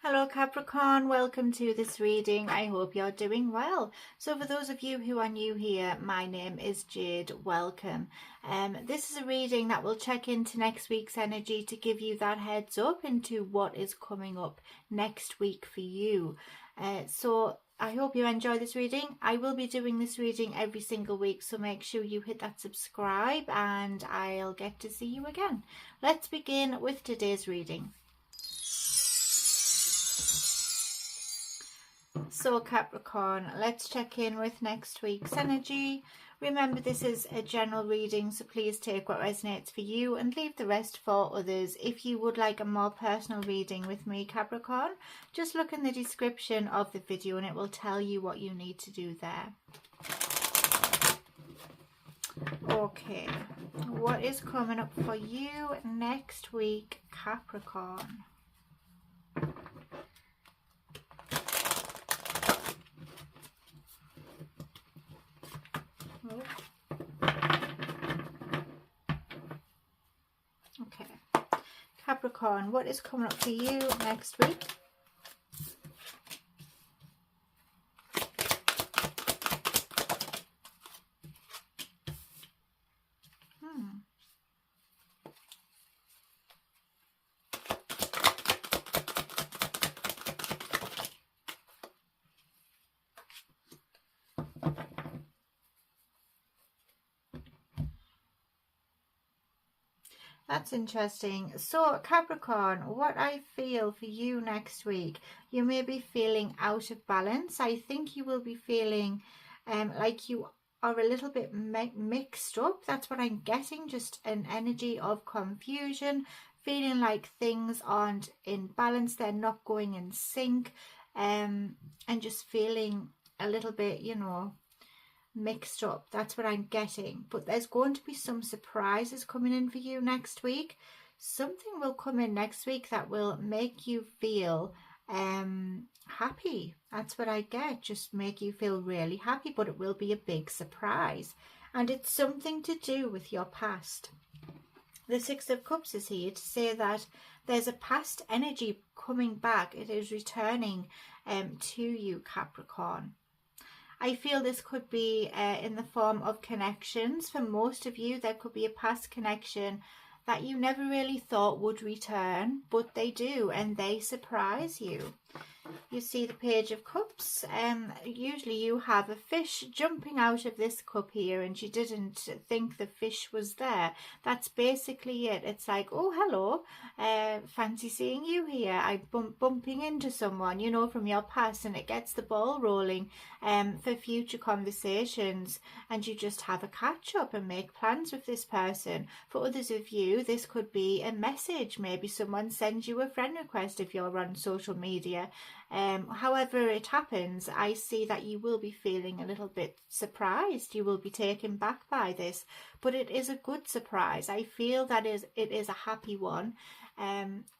Hello Capricorn, welcome to this reading. I hope you're doing well. So for those of you who are new here, my name is Jade. Welcome. This is a reading that will check into next week's energy to give you that heads up into what is coming up next week for you. So I hope you enjoy this reading. I will be doing this reading every single week, so make sure you hit that subscribe and I'll get to see you again. Let's begin with today's reading. So Capricorn, let's check in with next week's energy. Remember, this is a general reading, so please take what resonates for you and leave the rest for others. If you would like a more personal reading with me, Capricorn, just look in the description of the video and it will tell you what you need to do there. Okay, what is coming up for you next week, Capricorn? Okay, Capricorn, what is coming up for you next week? That's interesting. So Capricorn, what I feel for you next week, you may be feeling out of balance. I think you will be feeling like you are a little bit mixed up. That's what I'm getting, just an energy of confusion, feeling like things aren't in balance, they're not going in sync, and just feeling a little bit, you know, mixed up. That's what I'm getting. But there's going to be some surprises coming in for you next week. Something will come in next week that will make you feel happy. That's what I get. Just make you feel really happy, but it will be a big surprise, and it's something to do with your past. The Six of Cups is here to say that there's a past energy coming back. It is returning to you, Capricorn. I feel this could be in the form of connections. For most of you, there could be a past connection that you never really thought would return, but they do, and they surprise you. You see the Page of Cups. Usually you have a fish jumping out of this cup here, and you didn't think the fish was there. That's basically it. It's like, oh, hello, fancy seeing you here. I'm bumping into someone, you know, from your past, and it gets the ball rolling for future conversations, and you just have a catch up and make plans with this person. For others of you, this could be a message. Maybe someone sends you a friend request if you're on social media. However it happens, I see that you will be feeling a little bit surprised. You will be taken back by this, but it is a good surprise. I feel that it is a happy one.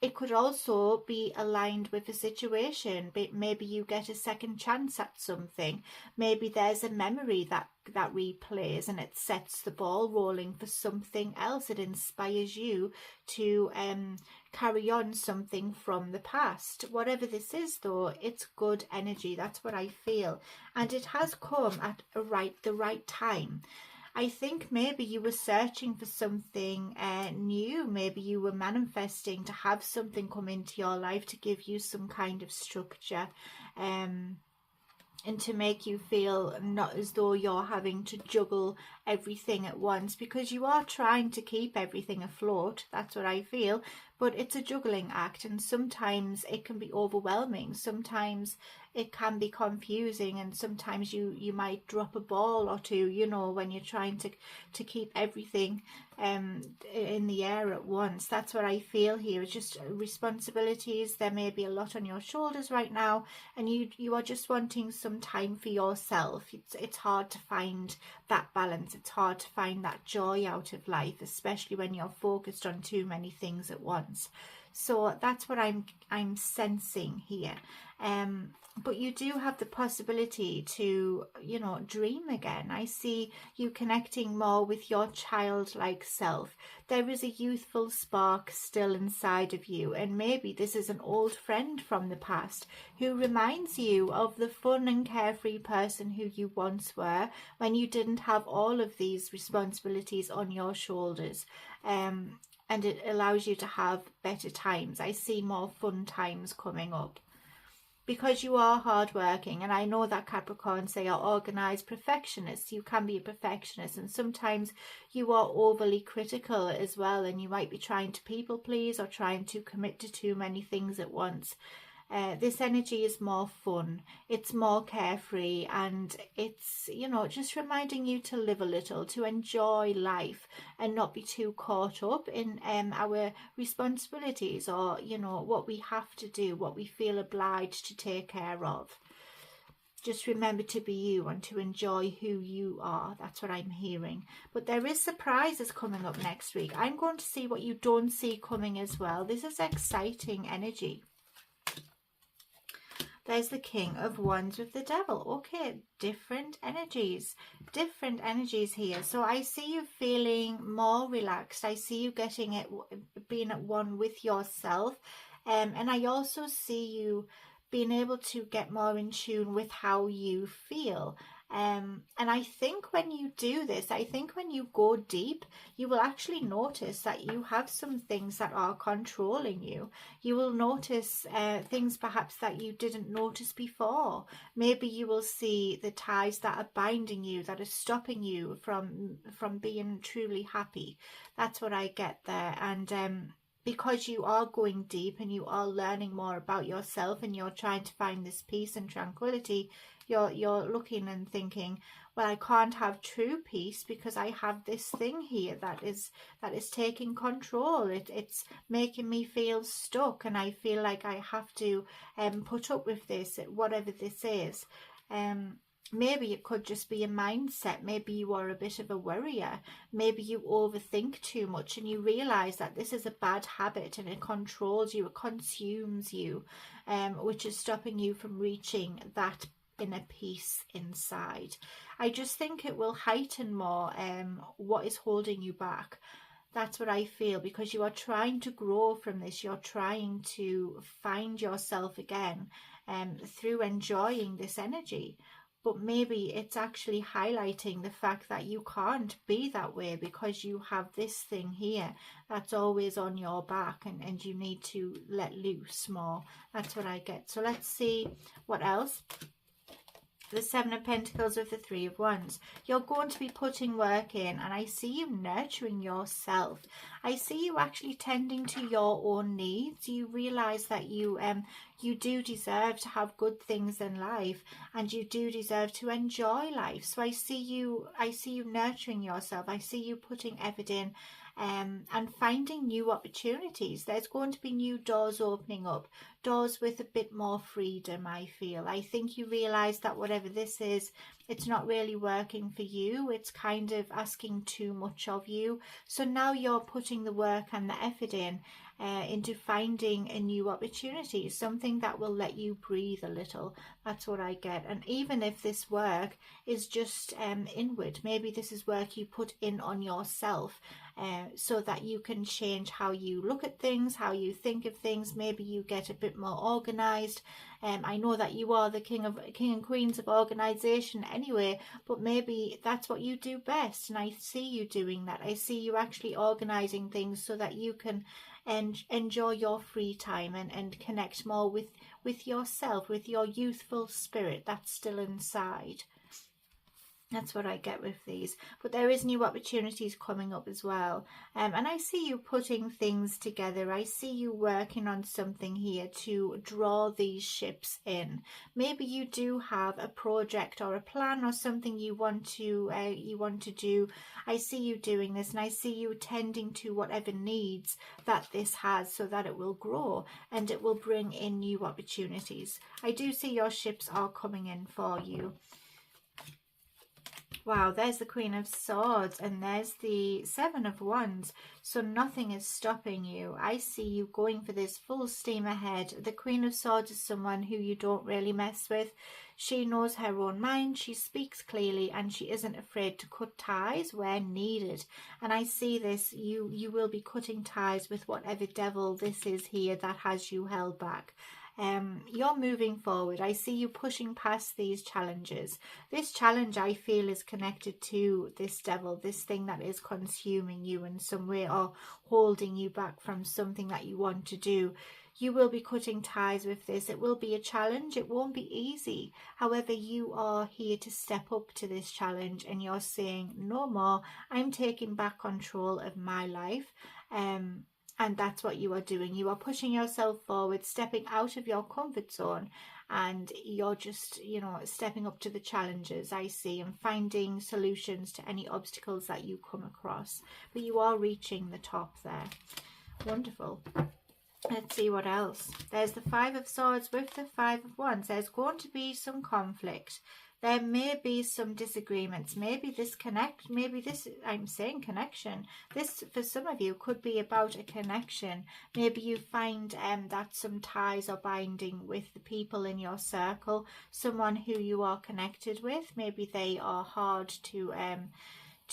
It could also be aligned with a situation. Maybe you get a second chance at something. Maybe there's a memory that replays and it sets the ball rolling for something else. It inspires you to carry on something from the past. Whatever this is, though, it's good energy. That's what I feel, and it has come at the right time. I think maybe you were searching for something new. Maybe you were manifesting to have something come into your life to give you some kind of structure, and to make you feel not as though you're having to juggle everything at once, because you are trying to keep everything afloat. That's what I feel, but it's a juggling act, and sometimes it can be overwhelming. Sometimes it can be confusing, and sometimes you might drop a ball or two, you know, when you're trying to keep everything in the air at once. That's what I feel here. It's just responsibilities. There may be a lot on your shoulders right now, and you are just wanting some time for yourself. It's hard to find that balance. It's hard to find that joy out of life, especially when you're focused on too many things at once. So that's what I'm sensing here. But you do have the possibility to, you know, dream again. I see you connecting more with your childlike self. There is a youthful spark still inside of you, and maybe this is an old friend from the past who reminds you of the fun and carefree person who you once were when you didn't have all of these responsibilities on your shoulders. And it allows you to have better times. I see more fun times coming up, because you are hardworking, and I know that Capricorns, they are organized perfectionists. You can be a perfectionist, and sometimes you are overly critical as well, and you might be trying to people please or trying to commit to too many things at once. This energy is more fun, it's more carefree, and it's, you know, just reminding you to live a little, to enjoy life and not be too caught up in our responsibilities, or, you know, what we have to do, what we feel obliged to take care of. Just remember to be you and to enjoy who you are. That's what I'm hearing. But there is surprises coming up next week. I'm going to see what you don't see coming as well. This is exciting energy. There's the King of Wands with the Devil. Okay, different energies here. So I see you feeling more relaxed. I see you getting it, being at one with yourself. And I also see you being able to get more in tune with how you feel. And I think when you do this, I think when you go deep, you will actually notice that you have some things that are controlling you. You will notice things perhaps that you didn't notice before. Maybe you will see the ties that are binding you, that are stopping you from being truly happy. That's what I get there. And because you are going deep and you are learning more about yourself, and you're trying to find this peace and tranquility, you're looking and thinking, well, I can't have true peace because I have this thing here that is taking control. It's making me feel stuck, and I feel like I have to put up with this, whatever this is. Maybe it could just be a mindset. Maybe you are a bit of a worrier. Maybe you overthink too much and you realize that this is a bad habit and it controls you, it consumes you, which is stopping you from reaching that inner peace inside. I just think it will heighten more what is holding you back. That's what I feel, because you are trying to grow from this. You're trying to find yourself again through enjoying this energy. But maybe it's actually highlighting the fact that you can't be that way because you have this thing here that's always on your back, and you need to let loose more. That's what I get. So let's see what else. The Seven of Pentacles with the Three of Wands. You're going to be putting work in, and I see you nurturing yourself. I see you actually tending to your own needs. You realize that you do deserve to have good things in life, and you do deserve to enjoy life. So I see you nurturing yourself. I see you putting effort in, and finding new opportunities. There's going to be new doors opening up, doors with a bit more freedom, I feel. I think you realize that whatever this is, it's not really working for you. It's kind of asking too much of you. So now you're putting the work and the effort in into finding a new opportunity, something that will let you breathe a little. That's what I get. And even if this work is just inward, maybe this is work you put in on yourself, so that you can change how you look at things, how you think of things. Maybe you get a bit more organized. I know that you are the king and queens of organization anyway, but maybe that's what you do best, and I see you doing that. I see you actually organizing things so that you can enjoy your free time and connect more with yourself, with your youthful spirit that's still inside. That's what I get with these. But there is new opportunities coming up as well. And I see you putting things together. I see you working on something here to draw these ships in. Maybe you do have a project or a plan or something you want to do. I see you doing this, and I see you tending to whatever needs that this has, so that it will grow and it will bring in new opportunities. I do see your ships are coming in for you. Wow, there's the Queen of Swords and there's the Seven of Wands. So nothing is stopping you. I see you going for this full steam ahead. The Queen of Swords is someone who you don't really mess with. She knows her own mind, she speaks clearly, and she isn't afraid to cut ties where needed. And I see this, you will be cutting ties with whatever devil this is here that has you held back. You're moving forward. I see you pushing past these challenges. This challenge, I feel, is connected to this devil, this thing that is consuming you in some way or holding you back from something that you want to do. You will be cutting ties with this. It will be a challenge. It won't be easy. However, you are here to step up to this challenge and you're saying, no more. I'm taking back control of my life. And that's what you are doing. You are pushing yourself forward, stepping out of your comfort zone, and you're just, you know, stepping up to the challenges, I see, and finding solutions to any obstacles that you come across. But you are reaching the top there. Wonderful. Let's see what else. There's the Five of Swords with the Five of Wands. There's going to be some conflict. There may be some disagreements. Maybe this I'm saying connection. This, for some of you, could be about a connection. Maybe you find that some ties are binding with the people in your circle, someone who you are connected with. Maybe they are hard to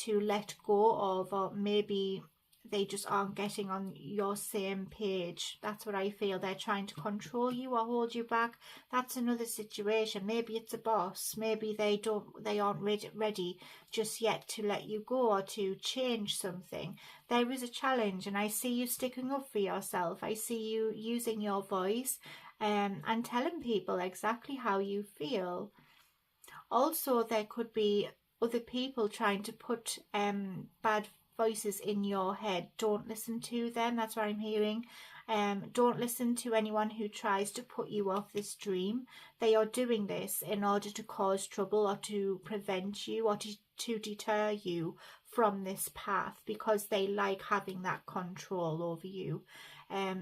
let go of, or maybe they just aren't getting on your same page. That's what I feel. They're trying to control you or hold you back. That's another situation. Maybe it's a boss. Maybe they aren't ready just yet to let you go or to change something. There is a challenge, and I see you sticking up for yourself. I see you using your voice and telling people exactly how you feel. Also, there could be other people trying to put bad voices in your head. Don't listen to them. That's what I'm hearing. Don't listen to anyone who tries to put you off this dream. They are doing this in order to cause trouble or to prevent you or to deter you from this path, because they like having that control over you.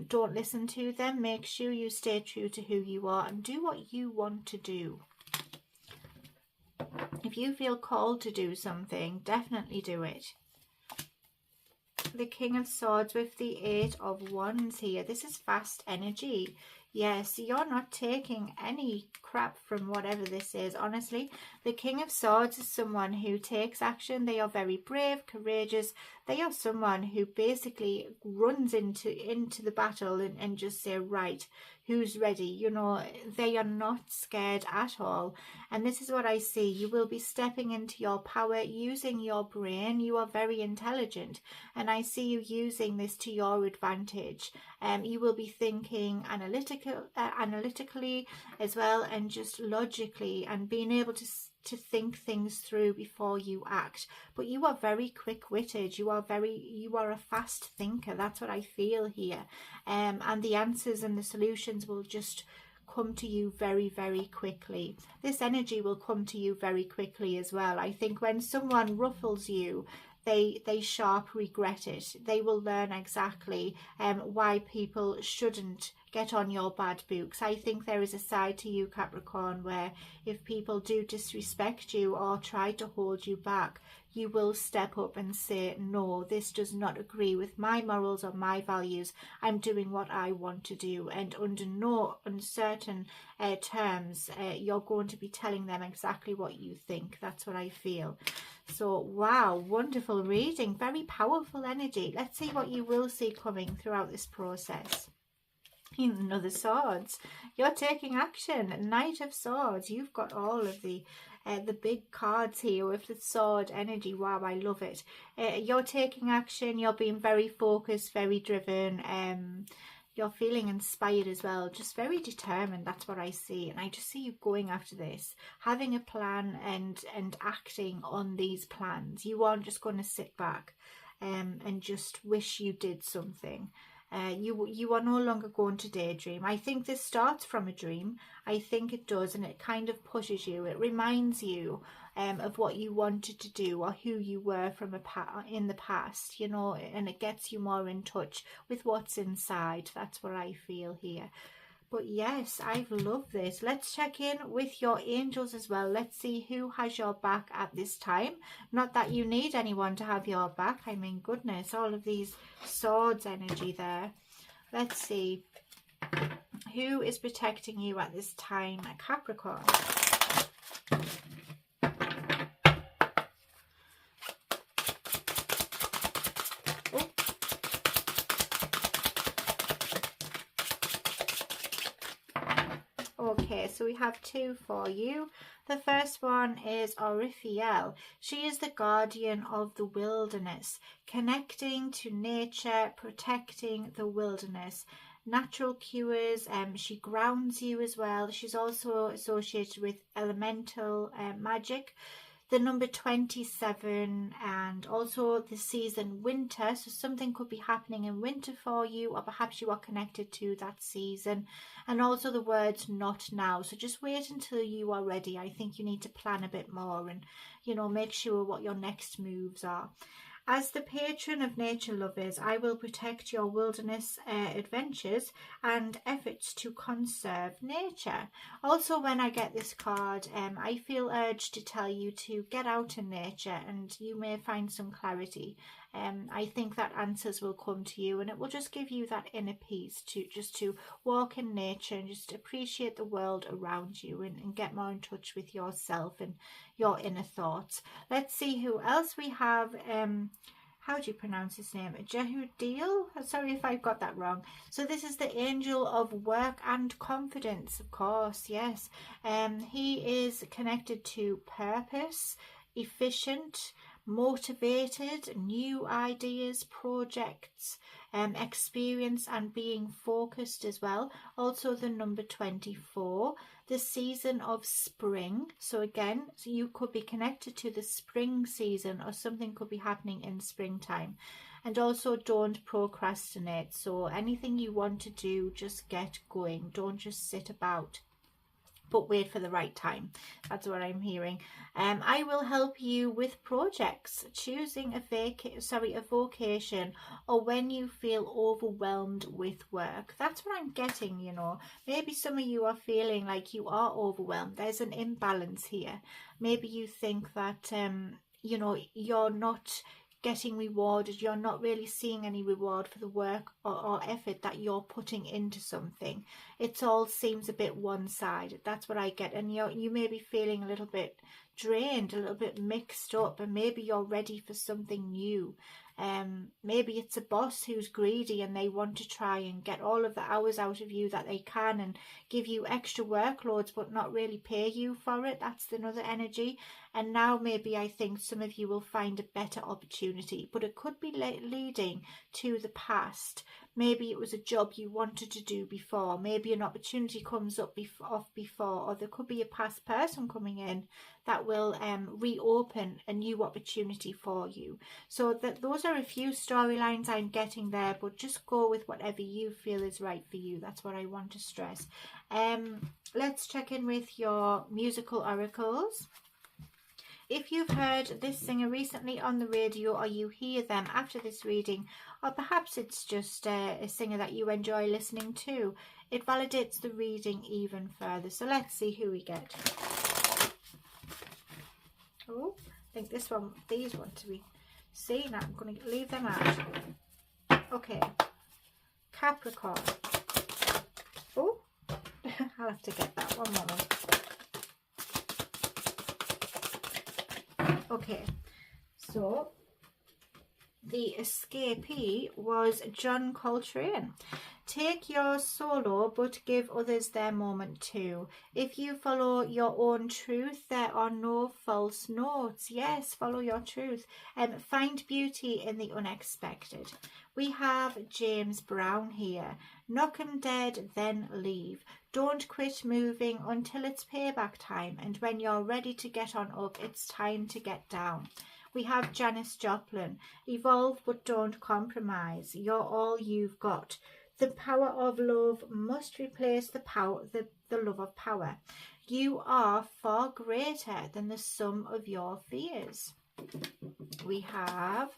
Don't listen to them. Make sure you stay true to who you are and do what you want to do. If you feel called to do something, definitely do it. The King of Swords with the Eight of Wands here. This is fast energy. Yes, you're not taking any crap from whatever this is, honestly. The King of Swords is someone who takes action. They are very brave, courageous. They are someone who basically runs into the battle and just say, right, who's ready? You know, they are not scared at all. And this is what I see. You will be stepping into your power, using your brain. You are very intelligent, and I see you using this to your advantage. You will be thinking analytically as well, and just logically, and being able to think things through before you act. But you are very quick-witted. You are a fast thinker. That's what I feel here. And the answers and the solutions will just come to you very, very quickly. This energy will come to you very quickly as well. I think when someone ruffles you, they sharp regret it. They will learn exactly why people shouldn't get on your bad books. I think there is a side to you, Capricorn, where if people do disrespect you or try to hold you back, you will step up and say, no, this does not agree with my morals or my values. I'm doing what I want to do. And under no uncertain terms, you're going to be telling them exactly what you think. That's what I feel. So, wow, wonderful reading. Very powerful energy. Let's see what you will see coming throughout this process. Another swords. You're taking action. Knight of Swords. You've got all of the big cards here with the sword energy. Wow, I love it. You're taking action. You're being very focused, very driven. You're feeling inspired as well, just very determined. That's what I see. And I just see you going after this, having a plan and acting on these plans. You aren't just going to sit back and just wish you did something. You are no longer going to daydream. I think this starts from a dream. I think it does, and it kind of pushes you. It reminds you of what you wanted to do or who you were from in the past, you know, and it gets you more in touch with what's inside. That's what I feel here. But yes, I've loved this. Let's check in with your angels as well. Let's see who has your back at this time. Not that you need anyone to have your back. I mean, goodness, all of these swords energy there. Let's see. Who is protecting you at this time, Capricorn? Okay, so we have two for you. The first one is Orifiel. She is the guardian of the wilderness, connecting to nature, protecting the wilderness. Natural cures, she grounds you as well. She's also associated with elemental magic. The number 27, and also the season winter, so something could be happening in winter for you, or perhaps you are connected to that season. And also the words not now, so just wait until you are ready. I think you need to plan a bit more and, you know, make sure what your next moves are. As the patron of nature lovers, I will protect your wilderness adventures and efforts to conserve nature. Also, when I get this card, I feel urged to tell you to get out in nature, and you may find some clarity. I think that answers will come to you, and it will just give you that inner peace to walk in nature and just appreciate the world around you, and get more in touch with yourself and your inner thoughts. Let's see who else we have. How do you pronounce his name? Jehudiel? Sorry if I've got that wrong. So this is the angel of work and confidence, of course, yes. He is connected to purpose, efficient, motivated, new ideas, projects, experience, and being focused as well. Also the number 24, the season of spring. So again, so you could be connected to the spring season, or something could be happening in springtime. And also don't procrastinate. So anything you want to do, just get going. Don't just sit about, but wait for the right time. That's what I'm hearing. I will help you with projects, choosing a vocation, or when you feel overwhelmed with work. That's what I'm getting, you know. Maybe some of you are feeling like you are overwhelmed. There's an imbalance here. Maybe you think that, you know, you're not getting rewarded, you're not really seeing any reward for the work or effort that you're putting into something. It all seems a bit one-sided. That's what I get. And you may be feeling a little bit drained, a little bit mixed up, and maybe you're ready for something new. Maybe it's a boss who's greedy and they want to try and get all of the hours out of you that they can and give you extra workloads but not really pay you for it. That's another energy. And now maybe I think some of you will find a better opportunity, but it could be leading to the past. Maybe it was a job you wanted to do before. Maybe an opportunity comes up before, or there could be a past person coming in that will reopen a new opportunity for you. So those are a few storylines I'm getting there, but just go with whatever you feel is right for you. That's what I want to stress. Let's check in with your musical oracles. If you've heard this singer recently on the radio, or you hear them after this reading, or perhaps it's just a singer that you enjoy listening to, it validates the reading even further. So let's see who we get. Oh, I think these want to be seen. I'm going to leave them out. Okay, Capricorn. Oh, I'll have to get that one moment. Okay, so the escapee was John Coltrane. Take your solo, but give others their moment too. If you follow your own truth, there are no false notes. Yes, follow your truth. Find beauty in the unexpected. We have James Brown here. Knock 'em dead, then leave. Don't quit moving until it's payback time. And when you're ready to get on up, it's time to get down. We have Janis Joplin. Evolve, but don't compromise. You're all you've got. The power of love must replace the love of power. You are far greater than the sum of your fears. We have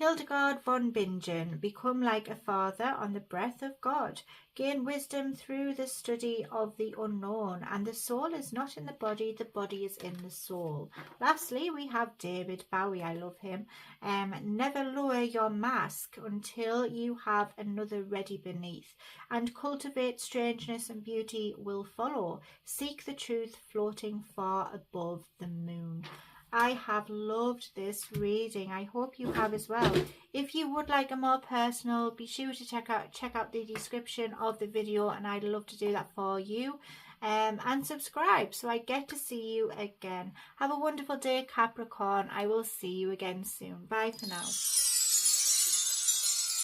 Hildegard von Bingen, become like a father on the breath of God. Gain wisdom through the study of the unknown. And the soul is not in the body is in the soul. Lastly, we have David Bowie. I love him. Never lower your mask until you have another ready beneath. And cultivate strangeness and beauty will follow. Seek the truth floating far above the moon. I have loved this reading. I hope you have as well. If you would like a more personal, be sure to check out the description of the video, and I'd love to do that for you. And subscribe so I get to see you again. Have a wonderful day, Capricorn. I will see you again soon. Bye for now.